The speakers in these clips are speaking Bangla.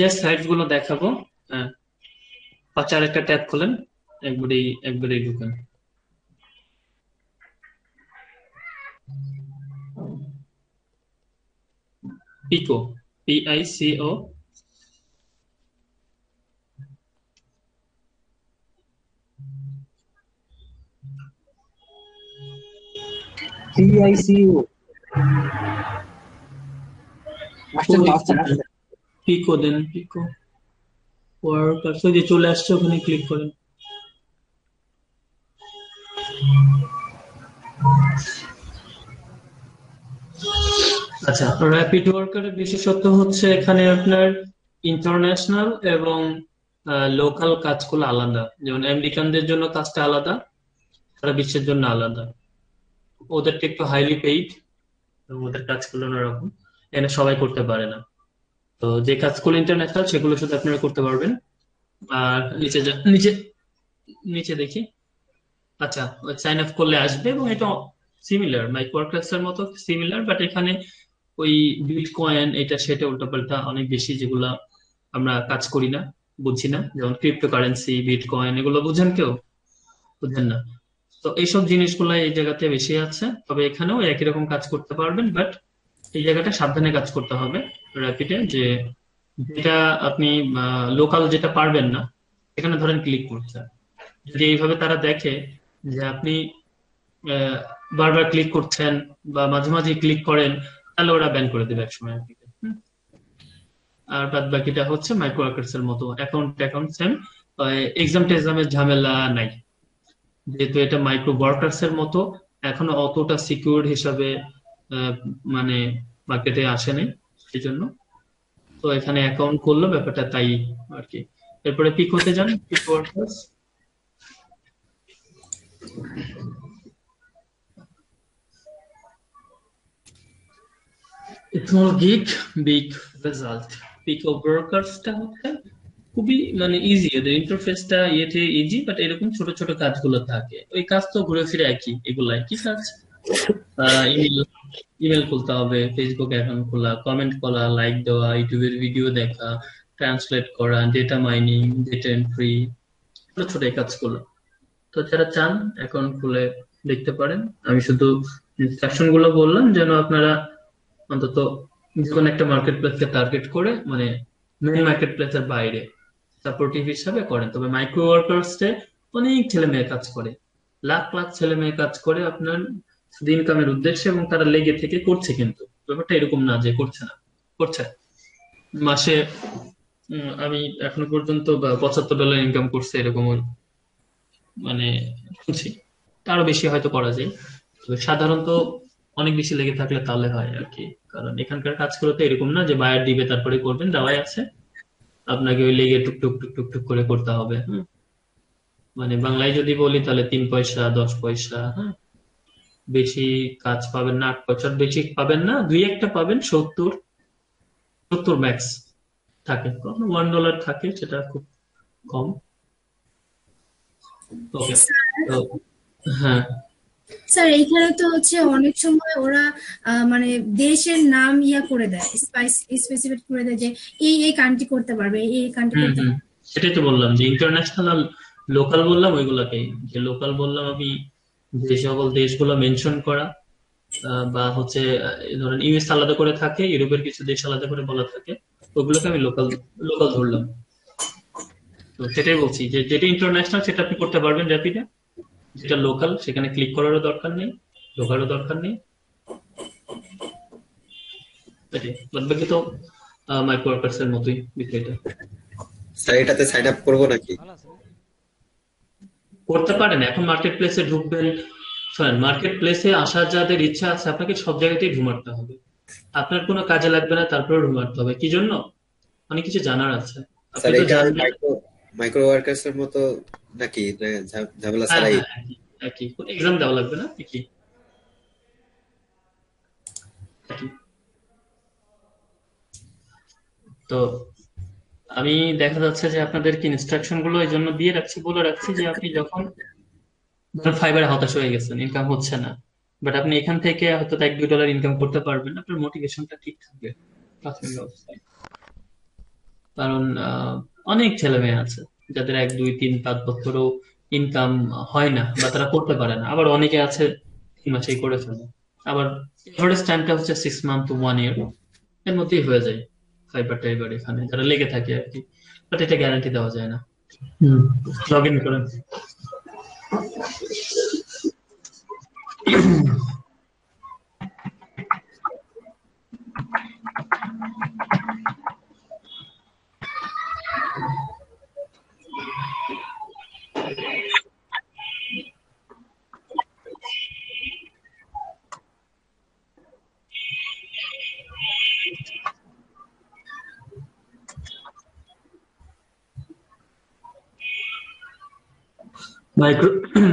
যে সাইটস গুলো দেখাবো। হ্যাঁ, পাঁচ আর একটা ট্যাব খোলেন, একবারেই ঢুকেন। পিকো, PICO। PICU আসছে আসছে আসছে। পিকো দেন, পিকো ওয়ার্কার্স, ওই যে চলে আসছে, ওখানে ক্লিক করেন। আচ্ছা, র্যাপিড ওয়ার্কারের বিশেষত্ব হচ্ছে এখানে আপনার ইন্টারন্যাশনাল এবং লোকাল কাজগুলো আলাদা। যেমন আমেরিকানদের জন্য কাজটা আলাদা, সারা বিশ্বের জন্য আলাদা। ওদেরটা একটু হাইলি পেইড, ওদের কাজগুলো অন্যরকম, এখানে সবাই করতে পারে না। তো যে কাজগুলো ইন্টারন্যাশনাল সেগুলো শুধু আপনারা করতে পারবেন। আর নিচে নিচে দেখি। আচ্ছা, সাইন আপ করলে আসবে, এবং এটা সিমিলার মাইক্রোওয়ার্কার্স এর মতো সিমিলার, বাট এখানে ওই বিটকয়েন এটা সেটা উল্টাপাল্টা অনেক বেশি, যেগুলা আমরা কাজ করি না, বুঝি না। যেমন ক্রিপ্টোকারেন্সি, বিটকয়েন, এগুলো বুঝেন কেউ? বুঝেন না। তো এইসব জিনিসগুলো এই জায়গাতে বেশি আছে, তবে এখানেও একই রকম কাজ করতে পারবেন, বাট এই জায়গাটা সাবধানে কাজ করতে হবে র্যাপিডে। যে যেটা আপনি লোকাল যেটা পারবেন না, এখানে ধরেন ক্লিক করছেন, যদি এইভাবে তারা দেখে যে আপনি আহ, বারবার ক্লিক করছেন বা মাঝে মাঝে ক্লিক করেন, তাহলে ওরা ব্যান করে দেবে একসময় আপনাকে। আর বাদ বাকিটা হচ্ছে মাইক্রো ওয়ার্কার্স এর মতো, অ্যাকাউন্ট সেম। এক্সাম টেক্সামের ঝামেলা নাই, যেহেতু এটা মাইক্রো ওয়ার্কার্স এর মতো। এখনো অতটা সিকিউর হিসাবে আহ, মানে মার্কেটে আসেনি, সেই জন্য। তো এখানে অ্যাকাউন্ট করলো, ব্যাপারটা তাই আর কি। এরপরে পিক হতে যান, pick workers. Small gig, big result. পিক ওয়ার্কার্সটা হচ্ছে খুবই ইজি, এদের ইন্টারফেসটা ইয়েতে ইজি, বাট এরকম ছোট ছোট কাজগুলো থাকে। ওই কাজ তো ঘুরে ফিরে একই, এগুলো একই কাজ। ইমেল ইমেল খুলতে হবে, ফেসবুক অ্যাকাউন্ট খোলা, কমেন্ট করা, লাইক দেওয়া, ইউটিউবের ভিডিও দেখা, ট্রান্সলেট করা, ডেটা মাইনিং, ডেটা এন্ট্রি, ছোট ছোট এই কাজগুলো। তো যারা চান অ্যাকাউন্ট খুলে দেখতে পারেন। আমি শুধু ইনস্ট্রাকশন গুলো বললাম যেন আপনারা অন্তত যে কোনো একটা মার্কেট প্লেসকে টার্গেট করে, মেইন মার্কেট প্লেসের বাইরে সাপোর্টিভ হিসাবে করেন। তবে মাইক্রো ওয়ার্কার্স এ অনেক ছেলে মেয়ে কাজ করে, লাখ লাখ ছেলে মেয়ে কাজ করে আপনার শুধু ইনকামের উদ্দেশ্যে, এবং তারা লেগে থেকে করছে। কিন্তু ব্যাপারটা এরকম না যে করছে না, করছে। মাসে আমি এখনো পর্যন্ত $75 ইনকাম করছে, এরকম মানে শুনছি। তারও বেশি হয়তো করা যায়, তবে সাধারণত অনেক বেশি লেগে থাকলে তাহলে হয় আর কি। কারণ এখানকার কাজগুলো তো এরকম না যে বায়ার দিবে তারপরে করবেন, দেওয়াই আছে, আপনাকে ওই লেগে টুক টুক টুক টুক করে করতে হবে। বাংলায় যদি বলি তাহলে 3 পয়সা 10 পয়সা, হ্যাঁ। বেশি কাজ পাবেন না, 8 পয়সার বেশি পাবেন না, দুই একটা পাবেন। 70 70 ম্যাক্স থাকে, কখনো $1 থাকে, সেটা খুব কম। ওকে। তো হ্যাঁ, স্যার এইখানে তো হচ্ছে অনেক সময় ওরা মানে দেশের নাম করে দেয়, স্পেসিফিক করে দেয় যে এই কান্ট্রি করতে পারবে, এই কান্ট্রি হুম করতে হুম, পারবে। সেটাই তো বললাম যে ইন্টারন্যাশনাল আর লোকাল বললাম ওইগুলাকেই। যে লোকাল বললাম আমি যে সকল দেশগুলো মেনশন করা, বা হচ্ছে ধরেন ইউএস আলাদা করে থাকে, ইউরোপের কিছু দেশ আলাদা করে বলা থাকে, ওগুলোকে আমি লোকাল লোকাল ধরলাম। তো সেটাই বলছি যে যেটা ইন্টারন্যাশনাল সেটা আপনি করতে পারবেন র্যাপিডে, যেটা লোকাল সেখানে ক্লিক করারও দরকার নেই, ঢোকারও দরকার নেই। এটাই, বাদ বাকি তো মাইক্রো ওয়ার্কার্স এর মতোই বিষয়টা। স্যার এটাতে সাইন আপ করবো নাকি? করতে পারেন, এখন মার্কেট প্লেসে ঢুকবেন। শোনেন, মার্কেট প্লেসে আসার যাদের ইচ্ছা আছে, আপনাকে সব জায়গাতেই ঢুমারতে হবে। আপনার কোনো কাজে লাগবে না, তারপরেও ঢুমারতে হবে। কি জন্য? অনেক কিছু জানার আছে, আপনি স্যার তো এটা ওই জানবেন। মাইক্রো মাইক্রো ওয়ার্কার্স এর মতো নাকি, না ঝামেলা হ্যাঁ ছাড়াই? হ্যাঁ, একই একই, কোনো এক্সাম দেওয়া লাগবে না, একই একই। তো আমি দেখা যাচ্ছে যে আপনাদেরকে ইনস্ট্রাকশন গুলো এই জন্য দিয়ে রাখছি, বলে রাখছি যে আপনি যখন ধরেন ফাইবারে হতাশ হয়ে গেছেন, ইনকাম হচ্ছে না, বাট আপনি এখান থেকে হয়তো $1-2 ইনকাম করতে পারবেন, আপনার মোটিভেশনটা ঠিক থাকবে প্রাথমিক অবস্থায়। কারণ অনেক ছেলে মেয়ে আছে যাদের 1 2 3 5 বছরও ইনকাম হয় না বা তারা করতে পারে না, আবার অনেকে আছে 3 মাসেই করে ফেলে, আবার এভারেজ টাইমটা হচ্ছে 6 মান্থ টু 1 ইয়ার, এর মধ্যেই হয়ে যায় ফাইবার টাইবার এখানে যারা লেগে থাকে আর কি। বাট এটা গ্যারান্টি দেওয়া যায় না। লগ ইন করেন।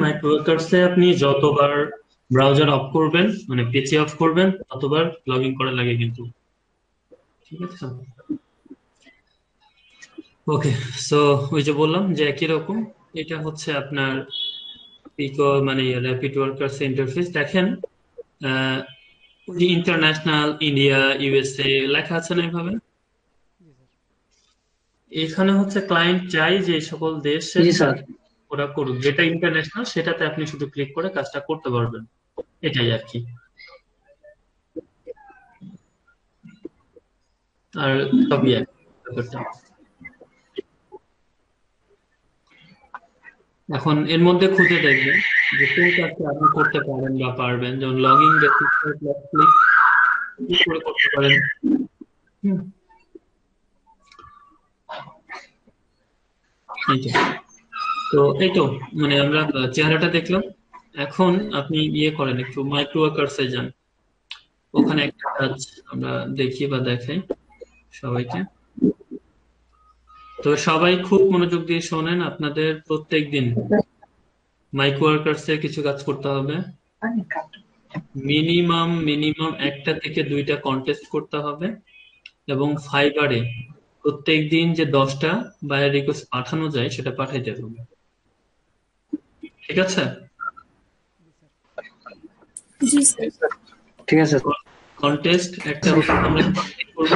মাইক্রো ওয়ার্কার্সে আপনি যতবার ব্রাউজার অফ করবেন, মানে পিসি অফ করবেন, ততবার লগ ইন করা লাগে কিন্তু। ঠিক আছে, ওকে। সো ওই যে বললাম যে একই রকম, এটা হচ্ছে আপনার মানে র্যাপিড ওয়ার্কার্স ইন্টারফেস। দেখেন ইন্টারন্যাশনাল, ইন্ডিয়া, ইউএসএ লেখা আছে না এভাবে। এখানে হচ্ছে ক্লায়েন্ট চাই যে এই সকল দেশের জি স্যার। ওরা করুক, যেটা ইন্টারন্যাশনাল সেটাতে আপনি শুধু ক্লিক করে কাজটা করতে পারবেন, এটাই আর কি। আর সবই এক ব্যাপারটা। এখন এর মধ্যে খুঁজে দেখবেন যে কোন কাজটা আপনি করতে পারেন বা পারবেন, যেমন লগইন বেসিস ক্লিক করে করতে পারেন। হুম, এই তো। তো এই তো, মানে আমরা চেহারাটা দেখলাম। এখন আপনি ইয়ে করেন, একটু মাইক্রো ওয়ার্কার্সে যান, ওখানে একটা কাজ আমরা দেখি বা দেখাই সবাইকে। তো সবাই খুব মনোযোগ দিয়ে শোনেন, আপনাদের প্রত্যেক দিন মাইক্রো ওয়ার্কার্সে কিছু কাজ করতে হবে। মিনিমাম 1টা থেকে 2টা কন্টেস্ট করতে হবে, এবং ফাইবারে প্রত্যেক দিন যে 10টা বায়ার রিকোয়েস্ট পাঠানো যায় সেটা পাঠাইতে হবে। ঠিক আছে? জি স্যার। ঠিক আছে। কন্টেস্ট একটা হচ্ছে আমরা করব,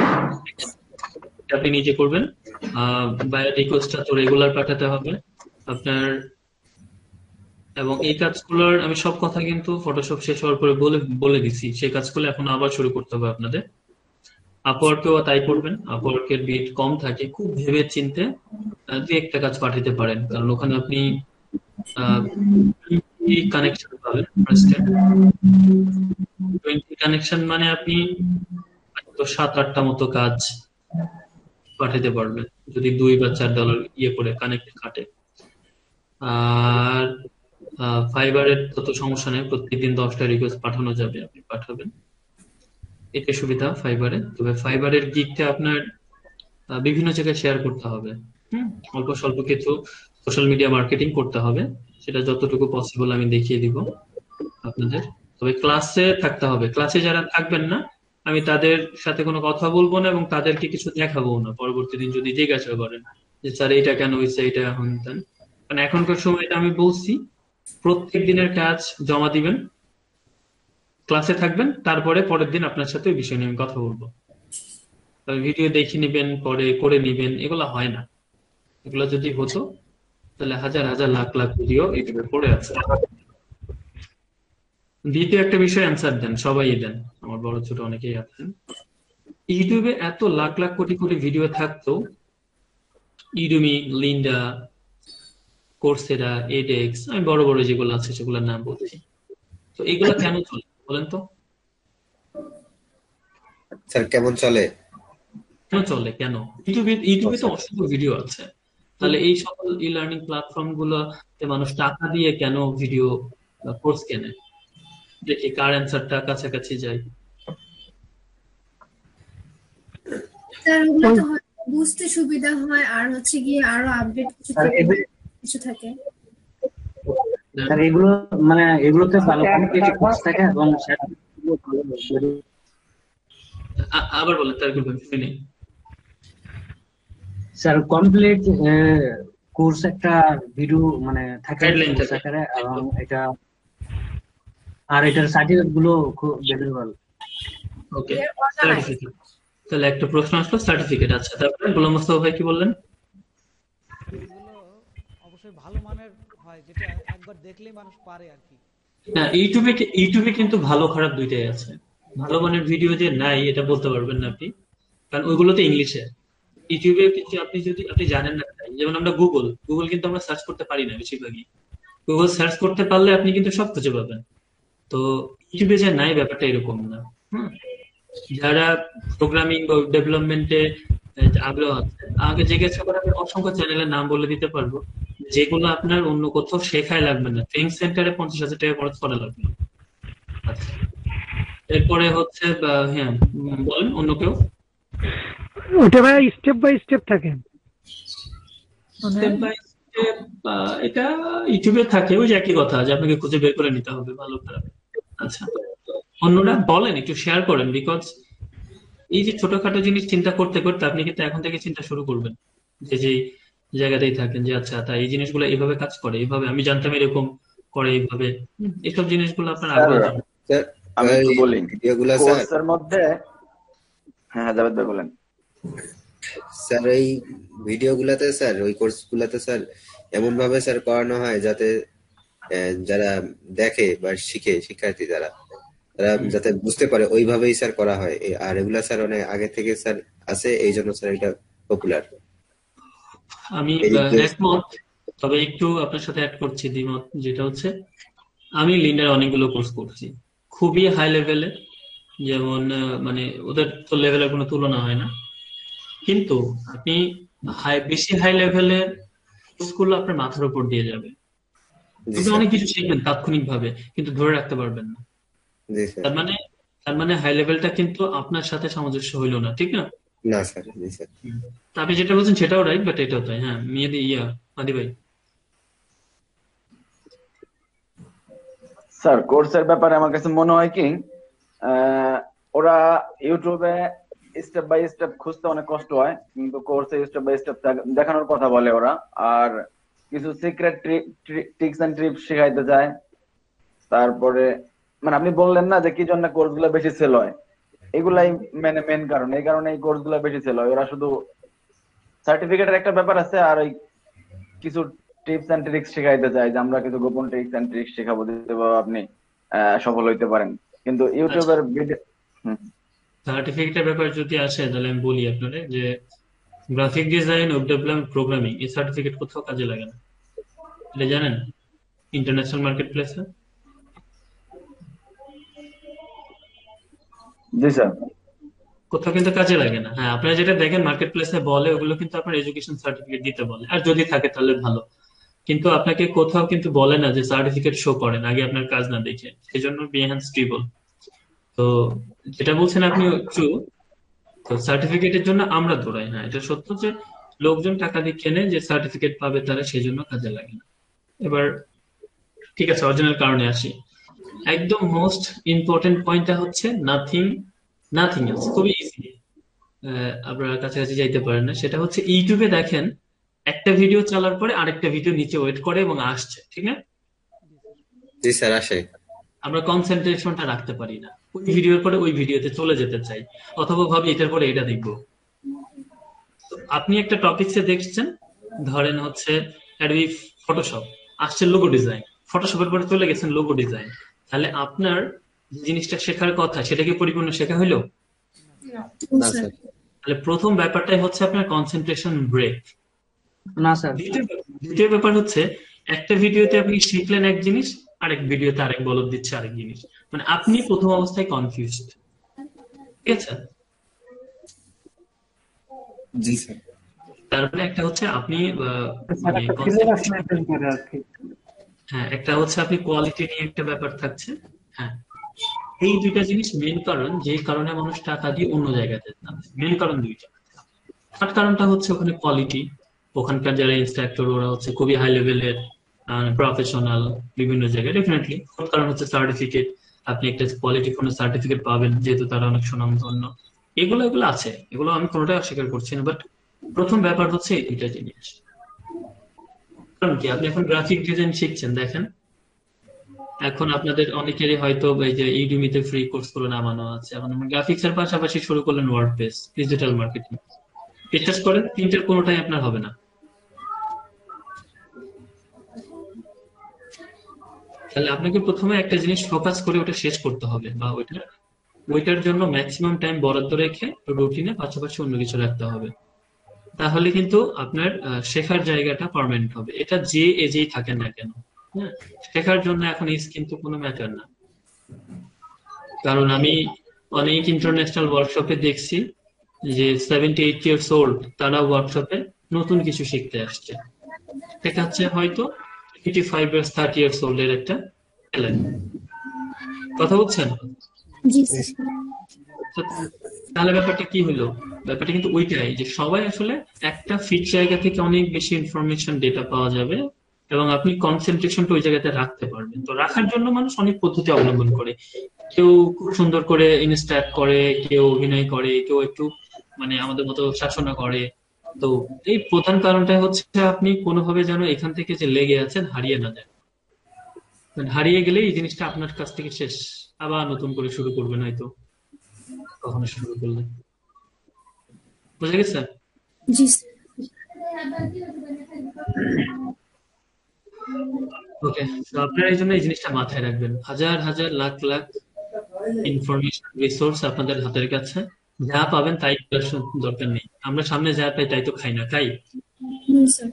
আপনি নিজে করবেন। বায়ার রিকোয়েস্টটা তো রেগুলার পাঠাতে হবে আপনার। এবং এই কাজগুলোর আমি সব কথা কিন্তু ফটোশপ শেষ হওয়ার পরে বলে বলে দিছি, সেই কাজগুলো এখন আবার শুরু করতে হবে আপনাদের। আপওয়ার্কেও তাই করবেন, আপওয়ার্কের বিট কম থাকে, খুব ভেবে চিন্তে 2 একটা কাজ পাঠাতে পারেন, কারণ ওখানে আপনি কানেকশন পাবেন। ফার্স্টে 20 কানেকশন মানে আপনি 7-8টা মতো কাজ পাঠাতে পারবেন যদি $2 বা $4 ইয়ে করে কানেক্ট কাটে। আর ফাইবারের তত সমস্যা নেই, প্রত্যেকদিন 10টা রিকোয়েস্ট পাঠানো যাবে, আপনি পাঠাবেন, এটা সুবিধা ফাইবারে। তবে ফাইবারের গিগটা আপনার বিভিন্ন জায়গায় শেয়ার করতে হবে। অল্প স্বল্প কিছু সোশ্যাল মিডিয়া মার্কেটিং করতে হবে, সেটা যতটুকু পসিবল আমি দেখিয়ে দিব আপনাদের। তবে ক্লাসে থাকতে হবে, ক্লাসে যারা থাকবেন না আমি তাদের সাথে কোনো কথা বলবো না এবং তাদেরকে কিছু দেখাবো না পরবর্তী দিন যদি জিজ্ঞাসা করেন যে স্যার এটা কেন হয়েছে, এটা এখন দেন। কারণ এখনকার সময়টা আমি বলছি, প্রত্যেক দিনের কাজ জমা দিবেন, ক্লাসে থাকবেন, তারপরে পরের দিন আপনার সাথে ওই বিষয় নিয়ে আমি কথা বলবো। তবে ভিডিও দেখে নিবেন পরে করে নিবেন, এগুলো হয় না। এগুলো যদি হতো তাহলে হাজার হাজার লাখ লাখ ভিডিও ইউটিউবে পড়ে আছে। দ্বিতীয় একটা বিষয় অ্যান্সার দেন, সবাই দেন, আমার বড় ছোট অনেকেই আছেন। ইউটিউবে এত লাখ লাখ কোটি কোটি ভিডিও থাকতো, ইউডেমি, লিন্ডা, কোর্সেরা, এডেক্স, আমি বড় বড় যেগুলো আছে সেগুলোর নাম বলছি, তো এগুলা কেন চলে বলেন তো? স্যার কেমন চলে? কেন চলে, কেন? ইউটিউবে তো অসংখ্য ভিডিও আছে, তাহলে এই সকল ই লার্নিং প্ল্যাটফর্ম গুলোতে মানুষ টাকা দিয়ে কেন ভিডিও কোর্স কেনে? দেখি কার অ্যান্সারটা কাছাকাছি যায়। স্যার ওগুলো তো হয় বুঝতে সুবিধা হয়, আর হচ্ছে গিয়ে আরো আপডেট কিছু স্যার থাকে, এগুলো কিছু থাকে। স্যার এগুলো মানে এগুলোতে ভালো কোয়ালিটি কোর্স থাকে এবং আবার বলেন তারকুল ভাই, শুনি। স্যার কমপ্লিট কোর্স একটা ভিডিও মানে থাকে গাইডলাইন কোর্স থাকে। আকারে, এবং এটা আর এটার সার্টিফিকেট গুলো খুব ভ্যালুয়েবল। ওকে, They're organized. তাহলে একটা প্রশ্ন আসলো সার্টিফিকেট। আচ্ছা, তারপরে গোলাম মোস্তফা ভাই কি বললেন? এগুলো অবশ্যই ভালো মানের হয়, যেটা একবার দেখলেই মানুষ পারে আর কি। না, ইউটিউবে কিন্তু ভালো খারাপ দুইটাই আছে। ভালো মানের ভিডিও যে নাই এটা বলতে পারবেন না আপনি, কারণ ওইগুলো তো ইংলিশে। ইউটিউবে কিন্তু আপনি জানেন না তাই। যেমন আমরা গুগল কিন্তু আমরা সার্চ করতে পারি না বেশিরভাগই। গুগল সার্চ করতে পারলে আপনি কিন্তু সব খুঁজে পাবেন। তো ইউটিউবে যে নাই ব্যাপারটা এরকম না। হুম। যারা প্রোগ্রামিং বা ডেভেলপমেন্টে আগ্রহ আছে, আমাকে জিজ্ঞাসা করে আমি অসংখ্য চ্যানেলের নাম বলে দিতে পারবো, যেগুলো আপনার অন্য কোথাও শেখায় লাগবে না, ট্রেনিং সেন্টারে 50,000 টাকা খরচ করা লাগবে না। আচ্ছা, এরপরে হচ্ছে হ্যাঁ, বলেন অন্য কেউ। ওটা ভাই স্টেপ বাই স্টেপ থাকে, মানে স্টেপ বাই স্টেপ এটা ইউটিউবে থাকে, ওই যে একই কথা যে আপনাকে খুঁজে বের করে নিতে হবে ভালো খারাপ। আচ্ছা, অন্যরা বলেন, একটু শেয়ার করেন, বিকজ এই যে ছোটখাটো জিনিস চিন্তা করতে করতে আপনি কিন্তু এখন থেকে চিন্তা শুরু করবেন, যে যে জায়গাতেই থাকেন, যে আচ্ছা তা এই জিনিসগুলো এইভাবে কাজ করে, এইভাবে আমি জানতাম এরকম করে এইভাবে। এইসব জিনিসগুলো আপনার স্যার আগ্রহ জানবে। স্যার, আমি একটু এই বলি, ভিডিওগুলা স্যার, কোর্সের মধ্যে, হ্যাঁ হ্যাঁ জাভেদ ভাই বলেন। স্যার এই ভিডিওগুলাতে স্যার, ওই কোর্সগুলাতে স্যার এমন ভাবে স্যার করানো হয় যাতে যারা দেখে বা শিখে, শিক্ষার্থী যারা, তারা যাতে বুঝতে পারে ওইভাবেই স্যার করা হয়। আর এগুলা স্যার অনেক আগে থেকে স্যার আছে, এই জন্য স্যার এটা পপুলার। আমি এই যে একমত, তবে একটু আপনার সাথে অ্যাড করছি দ্বিমত, যেটা হচ্ছে আমি লিন্ডার অনেকগুলো কোর্স করছি খুবই হাই লেভেলে, যেমন মানে ওদের তো লেভেলের কোনো তুলনা হয় না। কিন্তু আপনি বেশি হাই লেভেলের কোর্সগুলো আপনার মাথার উপর দিয়ে যাবে, জি আপনি স্যার, অনেক কিছু শিখবেন তাৎক্ষণিক ভাবে, কিন্তু ধরে রাখতে পারবেন না। জি স্যার, তার মানে হাই লেভেলটা কিন্তু আপনার সাথে সামঞ্জস্য হইলো না, ঠিক না? না স্যার, জি স্যার। তা আপনি যেটা বলছেন সেটাও রাইট, বাট এটাও তাই। হ্যাঁ, আদি ভাই। স্যার কোর্সের ব্যাপারে আমার কাছে মনে হয় কি, ওরা ইউটিউবে স্টেপ বাই স্টেপ খুঁজতে অনেক কষ্ট হয়, কিন্তু কোর্সে স্টেপ বাই স্টেপ দেখানোর কথা বলে ওরা। আর কিছু সিক্রেট ট্রিক্স এন্ড ট্রিপস শেখাইতে চায়। তারপরে মানে আপনি বললেন না যে কি জন্য কোর্স গুলো বেশি সেল হয়, এগুলাই মানে মেন কারণ। এই কারণে এই কোর্স গুলো বেশি সেল হয়। ওরা শুধু সার্টিফিকেটের একটা ব্যাপার আছে, আর ওই কিছু টিপস এন্ড ট্রিক্স শেখাইতে চাই, যে আমরা কিছু গোপন টিপস এন্ড ট্রিক্স শেখাবো, দিতে পারবো, আপনি সফল হইতে পারেন। কিন্তু আচ্ছা, ইউটিউবের ভিডিও। সার্টিফিকেটের ব্যাপার যদি আসে তাহলে আমি বলি আপনারে যে graphic design, web development, programming, এই সার্টিফিকেট কোথাও কাজে লাগে না, এটা জানেন? ইন্টারন্যাশনাল মার্কেট প্লেসে জি স্যার। কোথাও কিন্তু কাজে লাগে না। হ্যাঁ, আপনারা যেটা দেখেন মার্কেট প্লেসে বলে ওগুলো কিন্তু আপনার এডুকেশন সার্টিফিকেট দিতে বলে, আর যদি থাকে তাহলে ভালো। কিন্তু আপনাকে কোথাও কিন্তু বলে না যে সার্টিফিকেট শো করেন আগে আপনার কাজ না দেখে, সেজন্য বিহ্যান্স ট্রিবল। তো যেটা বলছেন আপনি ট্রু। তো সার্টিফিকেটের জন্য আমরা দৌড়াই, হ্যাঁ এটা সত্য যে লোকজন টাকা দিয়ে কেনে যে সার্টিফিকেট পাবে তারা, সেই জন্য কাজে লাগে না। এবার ঠিক আছে, অরিজিনাল কারণে আসি। একদম মোস্ট ইম্পর্টেন্ট পয়েন্টটা হচ্ছে নাথিং, নাথিং এলস, খুবই ইজি। আপনারা কাছাকাছি যাইতে পারেন না, সেটা হচ্ছে ইউটিউবে দেখেন একটা ভিডিও চালার পরে আরেকটা ভিডিও নিচে ওয়েট করে এবং আসছে, ঠিক না? জি স্যার, আসে। আমরা কনসেন্ট্রেশনটা রাখতে পারি না, ওই ভিডিওর পরে ওই ভিডিওতে চলে যেতে চাই, অথবা ভাবি এটার পরে এটা দেখবো। তো আপনি একটা টপিকসে দেখছেন, ধরেন হচ্ছে অ্যাডোবি ফটোশপ, আসছে লোগো ডিজাইন, ফটোশপের পরে চলে গেছেন লোগো ডিজাইন, তাহলে আপনার যে জিনিসটা শেখার কথা সেটা কি পরিপূর্ণ শেখা হইলো? না স্যার, তাহলে প্রথম ব্যাপারটাই হচ্ছে আপনার কনসেন্ট্রেশন ব্রেক। না স্যার। দ্বিতীয় ব্যাপার হচ্ছে একটা ভিডিওতে আপনি শিখলেন এক জিনিস, আরেক ভিডিওতে আরেক বলদ দিচ্ছে আরেক জিনিস, মানে আপনি প্রথম অবস্থায় কনফিউজড, ঠিক আছে? জি স্যার। তারপরে একটা হচ্ছে আপনি স্যার মানে একটা সিলেবাস concentration- মেনটেন করে আর কি। হ্যাঁ, একটা হচ্ছে আপনি কোয়ালিটি নিয়ে একটা ব্যাপার থাকছে। হ্যাঁ, এই দুইটা জিনিস মেন কারণ, যে কারণে মানুষ টাকা দিয়ে অন্য জায়গাতে যাচ্ছে, মেন কারণ দুইটা। থার্ড কারণটা হচ্ছে ওখানে কোয়ালিটি, ওখানকার যারা ইনস্ট্রাক্টর ওরা হচ্ছে খুবই হাই লেভেলের প্রফেশনাল বিভিন্ন জায়গায়। ডেফিনেটলি ফোর্থ কারণ হচ্ছে সার্টিফিকেট, আপনি একটা কোয়ালিটি কোনো সার্টিফিকেট পাবেন যেহেতু তারা অনেক সুনামধন্য। এগুলো আছে, এগুলো আমি কোনোটাই অস্বীকার করছি না, বাট প্রথম ব্যাপার হচ্ছে এই দুইটা জিনিস। কারণ কি, আপনি এখন গ্রাফিক ডিজাইন শিখছেন, দেখেন এখন আপনাদের অনেকেরই হয়তো এই যে ইউডেমিতে ফ্রি কোর্স গুলো নামানো আছে, এখন গ্রাফিক্স এর পাশাপাশি শুরু করলেন ওয়ার্ডপ্রেস, ডিজিটাল মার্কেটিং, বিশ্বাস করেন তিনটার কোনোটাই আপনার হবে না। তাহলে আপনাকে প্রথমে একটা জিনিস ফোকাস করে ওটা শেষ করতে হবে, বা ওইটার জন্য ম্যাক্সিমাম টাইম বরাদ্দ রেখে রুটিনে পাশাপাশি অন্য কিছু রাখতে হবে। তাহলে কিন্তু আপনার শেখার জায়গাটা পার্মানেন্ট হবে, এটা যে এজেই থাকেন না কেন। হ্যাঁ, শেখার জন্য এখন এজ কিন্তু কোনো ম্যাটার না। কারণ আমি অনেক ইন্টারন্যাশনাল ওয়ার্কশপে দেখছি যে 78 ইয়ার্স ওল্ড তারা ওয়ার্কশপে নতুন কিছু শিখতে আসছে, শেখাচ্ছে হয়তো 85 ইয়ার্স 30 ইয়ার্স ওল্ড এর একটা ছেলে। কথা বলছেন? জি স্যার। তো তাহলে ব্যাপারটা কি হলো? ব্যাপারটা কিন্তু ওইটাই যে সবাই আসলে একটা ফিট জায়গা থেকে অনেক বেশি ইনফরমেশন ডেটা পাওয়া যাবে এবং আপনি কনসেন্ট্রেশনটা ওই জায়গাতে রাখতে পারবেন। তো রাখার জন্য মানুষ অনেক পদ্ধতি অবলম্বন করে, কেউ খুব সুন্দর করে ইনস্ট্যাট করে, কেউ অভিনয় করে, কেউ একটু মানে আমাদের মতো শাসনা করে। তো এই প্রধান কারণটা হচ্ছে আপনি কোনোভাবে যেন এখান থেকে যে লেগে আছেন হারিয়ে না যায়। হারিয়ে গেলে এই জিনিসটা আপনার কাছ থেকে শেষ, আবার নতুন করে শুরু করবেন হয়তো কখনো শুরু করলে। বুঝা গেছে? জি স্যার। ওকে, তো আপনারা এই জন্য এই জিনিসটা মাথায় রাখবেন, হাজার হাজার লাখ লাখ ইনফরমেশন রিসোর্স আপনাদের হাতের কাছে, যা পাবেন তাই করার দরকার নেই। আমরা সামনে যা পাই তাই তো খাই না, খাই স্যার।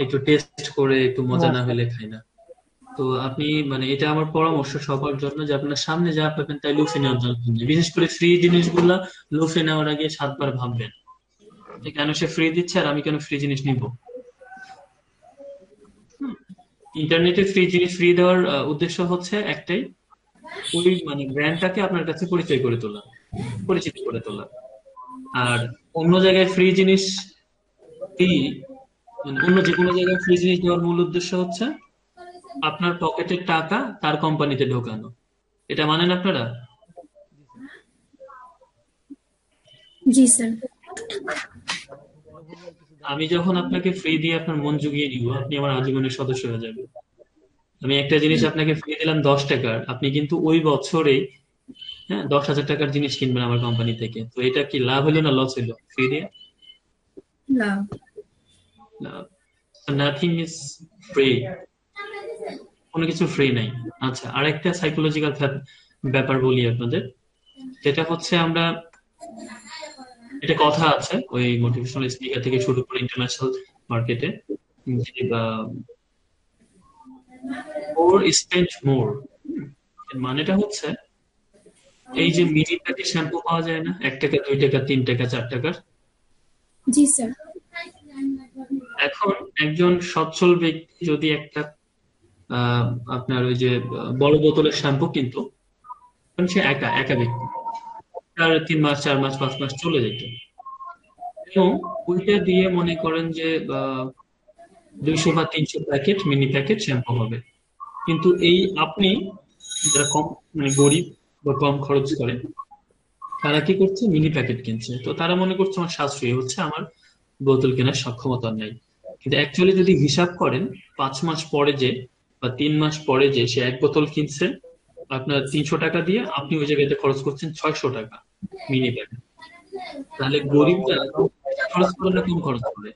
একটু টেস্ট করে, একটু মজা না হলে খাই না। তো আপনি মানে এটা আমার পরামর্শ সবার জন্য যে আপনার সামনে যা পাবেন তাই লুফে নেওয়ার জন্য, বিশেষ করে ফ্রি জিনিসগুলা লুফে নেওয়ার আগে 7 বার ভাববেন যে কেন সে ফ্রি দিচ্ছে আর আমি কেন ফ্রি জিনিস নিব। ইন্টারনেটে ফ্রি জিনিস ফ্রি দেওয়ার উদ্দেশ্য হচ্ছে একটাই, ওই মানে ব্র্যান্ডটাকে আপনার কাছে পরিচয় করে তোলা, পরিচিত করে তোলা। আর অন্য জায়গায় ফ্রি জিনিস ফ্রি মানে অন্য যে কোনো জায়গায় ফ্রি জিনিস দেওয়ার মূল উদ্দেশ্য হচ্ছে আপনার পকেটের টাকা তার কোম্পানিতে ঢোকানো। এটা মানেন আপনারা? জি স্যার। আমি যখন আপনাকে ফ্রি দিয়ে আপনার মন জুগিয়ে নিব, আপনি আমার আজীবনের সদস্য হয়ে যাবেন। আমি একটা জিনিস আপনাকে ফ্রি দিলাম 10 টাকার, আপনি কিন্তু ওই বছরে 10,000 টাকার জিনিস কিনবেন আমার কোম্পানি থেকে। তো এটা কি লাভ হলো না লস হলো ফ্রি দিয়ে? লাভ। নাথিং ইজ ফ্রি, কোনো কিছু ফ্রি নাই। আচ্ছা, আরেকটা সাইকোলজিক্যাল ব্যাপার বলি আপনাদের, যেটা হচ্ছে আমরা, এটা কথা আছে ওই মোটিভেশনাল স্পিকার থেকে শুরু করে ইন্টারন্যাশনাল মার্কেটে, মোর স্পেন্ড মোর, মানেটা হচ্ছে এই যে মিনি প্যাকেট শ্যাম্পু পাওয়া যায় না, 1 টাকা 2 টাকা 3 টাকা 4 টাকার, জি স্যার। এখন একজন সচ্ছল ব্যক্তি যদি একটা আপনার ওই যে বড় বোতলের শ্যাম্পু কিনতো, সে একা একা ব্যক্তি, তার 3 মাস 4 মাস 5 মাস চলে যেত, এবং ওইটা দিয়ে মনে করেন যে 200 বা 300 প্যাকেট মিনি প্যাকেট শ্যাম্পু হবে। কিন্তু এই আপনি যারা কম মানে গরিব বা কম খরচ করে, তারা কি করছে, মিনি প্যাকেট কিনছে। তো তারা মনে করছে আমার সাশ্রয়ী হচ্ছে, আমার বোতল কেনার সক্ষমতা নাই। কিন্তু অ্যাকচুয়ালি যদি হিসাব করেন 5 মাস পরে যে বা 3 মাস পরে যে সে 1 বোতল কিনছে আপনার 300 টাকা দিয়ে, আপনি ওই জায়গাতে খরচ করছেন 600 টাকা মিনি প্যাকেট। তাহলে গরিবরা খরচ করে না কম খরচ করে?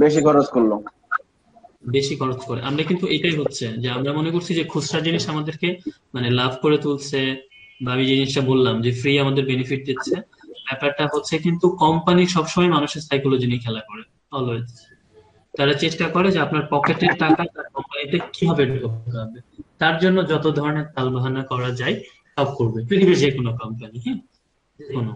বেশি খরচ করলো, বেশি খরচ করে। আমরা কিন্তু এটাই হচ্ছে যে আমরা মনে করছি যে খুচরা জিনিস আমাদেরকে মানে লাভ করে তুলছে, বা আমি যে জিনিসটা বললাম যে ফ্রি আমাদের বেনিফিট দিচ্ছে, ব্যাপারটা হচ্ছে কিন্তু কোম্পানি সবসময় মানুষের সাইকোলজি নিয়ে খেলা করে। অলওয়েজ তারা চেষ্টা করে যে আপনার পকেটের টাকা তার কোম্পানিতে কিভাবে ঢোকাবে, তার জন্য যত ধরনের তালবাহানা করা যায় সব করবে পৃথিবীর যে কোনো কোম্পানি। হ্যাঁ, কোনো,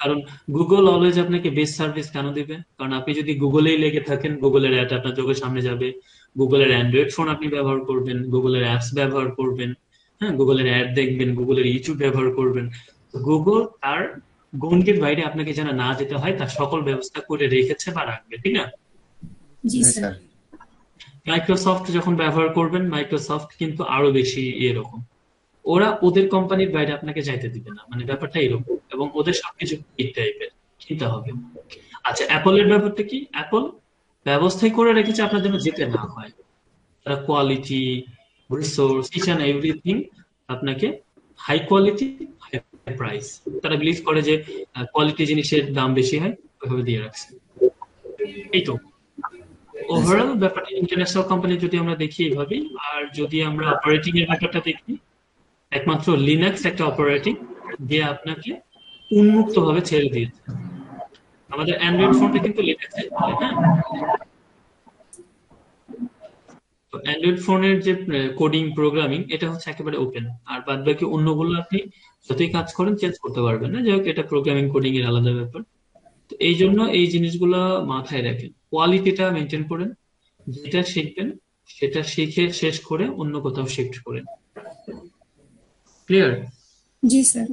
কারণ গুগল অলওয়েজ আপনাকে বেস্ট সার্ভিস কেন দিবে? কারণ আপনি যদি গুগলেই লেগে থাকেন, গুগলের অ্যাড আপনার চোখের সামনে যাবে, গুগলের অ্যান্ড্রয়েড ফোন আপনি ব্যবহার করবেন, গুগলের অ্যাপস ব্যবহার করবেন, হ্যাঁ, গুগলের অ্যাড দেখবেন, গুগলের ইউটিউব ব্যবহার করবেন। গুগল তার গণ্ডির বাইরে আপনাকে যেন না যেতে হয় তার সকল ব্যবস্থা করে রেখেছে বা রাখবে, ঠিক না? জি স্যার। মাইক্রোসফট যখন ব্যবহার করবেন, মাইক্রোসফট কিন্তু আরো বেশি এরকম, ওরা ওদের কোম্পানির বাইরে আপনাকে যাইতে দিবে না, মানে ব্যাপারটা এরকম। এবং ওদের সবকিছু টাইপের কিনতে হবে। আচ্ছা, অ্যাপলের ব্যাপারটা কি? অ্যাপল ব্যবস্থাই করে রেখেছে আপনার জন্য যেতে না হয়। তারা quality, resource, each and everything আপনাকে হাই কোয়ালিটি, হাই প্রাইস। তারা বিলিভ করে যে কোয়ালিটি জিনিসের দাম বেশি হয়, ওইভাবে দিয়ে রাখছে। এই তো ওভারঅল ব্যাপারটা। ইন্টারন্যাশনাল কোম্পানি যদি আমরা দেখি এইভাবেই। আর যদি আমরা অপারেটিং এর ব্যাপারটা দেখি, একমাত্র লিনাক্স একটা অপারেটিং যে আপনাকে উন্মুক্ত ভাবে ছেড়ে দিয়েছে। আমাদের অ্যান্ড্রয়েড ফোনটা কিন্তু লিনাক্সে চলে, হ্যাঁ। তো অ্যান্ড্রয়েড ফোনের যে কোডিং প্রোগ্রামিং এটা হচ্ছে একেবারে ওপেন। আর বাদ বাকি অন্যগুলো আপনি যতই কাজ করেন চেঞ্জ করতে পারবেন না। যাই হোক, এটা প্রোগ্রামিং কোডিং এর আলাদা ব্যাপার। তো এই জন্য এই জিনিসগুলো মাথায় রাখেন, কোয়ালিটিটা মেনটেন করেন। যেটা শিখবেন সেটা শিখে শেষ করে অন্য কোথাও শিফট করেন। ক্লিয়ার? জি স্যার।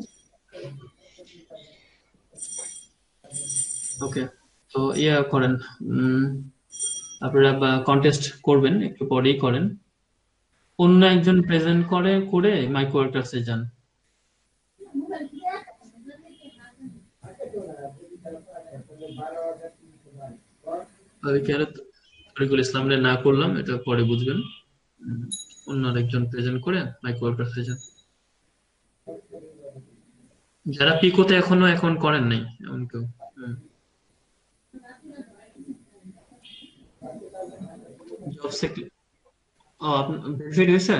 ওকে। তো করেন, আপনারা কন্টেস্ট করবেন, একটু পরেই করেন। অন্য একজন প্রেজেন্ট করে মাইক ওয়ার্কার্সে যান। আমি কেন তরিকুল ইসলামরে না করলাম এটা পরে বুঝবেন। অন্য আরেকজন প্রেজেন্ট করে মাইক ওয়ার্কার্সে যান। যারা পিকোতে এখন করেন নাই এমন কেউ। জব সেক্টর আপনার ভেরিফাইড হয়েছে?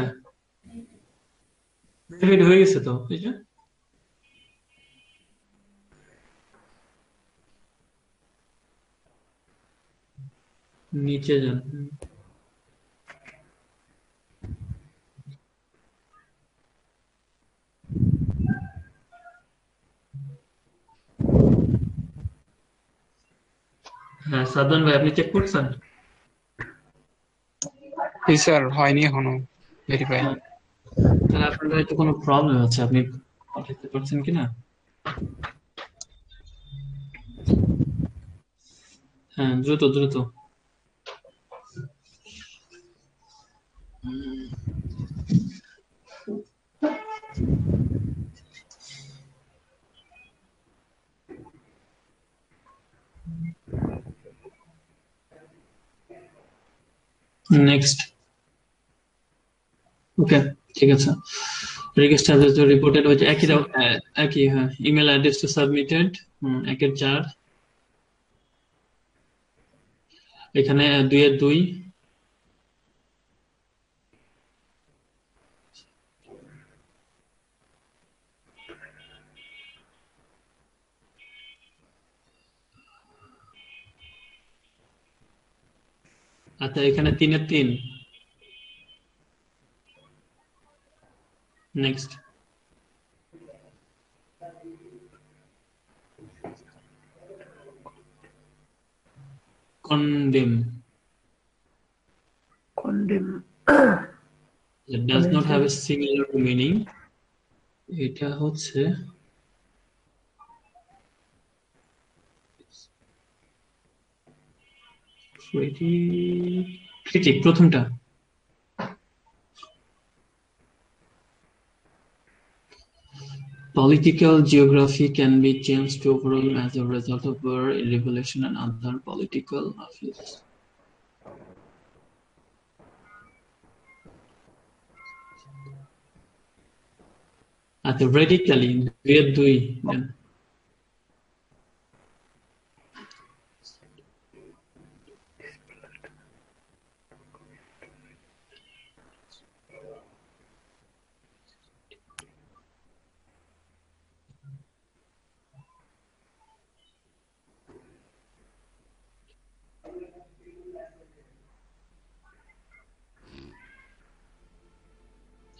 ভেরিফাইড হয়ে গেছে তো, এই যে নিচে যান। হ্যাঁ, সাদমান ভাই আপনি চেক করছেন? জি স্যার, হয়নি এখনো ভেরিফাই। তাহলে আপনার হয়তো কোনো প্রবলেম আছে, আপনি দেখতে পাচ্ছেন কিনা। হ্যাঁ, দ্রুত দ্রুত। নেক্সট। ওকে, ঠিক আছে। রিকোয়েস্ট হ্যাজ রিপোর্টেড হচ্ছে একই হ্যাঁ। Email address to submitted 1-4। এখানে 2-2। আচ্ছা, এখানে 3-3। Next. Condemn does not have a similar meaning. এটা হচ্ছে critic প্রথমটা। Political geography can be changed to overall as a result of war, revolution and other political affairs. আচ্ছা, radically 2-2 দেন।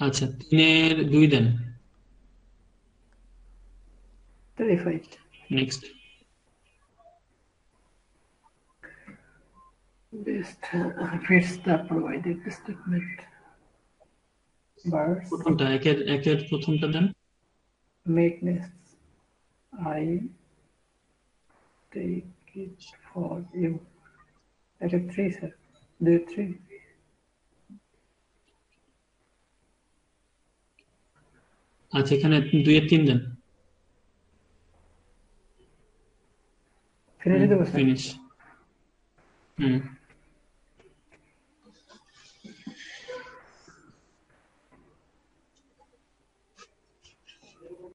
আচ্ছা, 3-2 দেন। Next. Best fits the provided statement. Verse প্রথমটা একের প্রথমটা দেন। Meekness. I take it for you. That is 3, sir. Do 3. আচ্ছা, এখানে 2-3 দেন। ফিনিশ দেবো স্যার। ফিনিশ। হুম।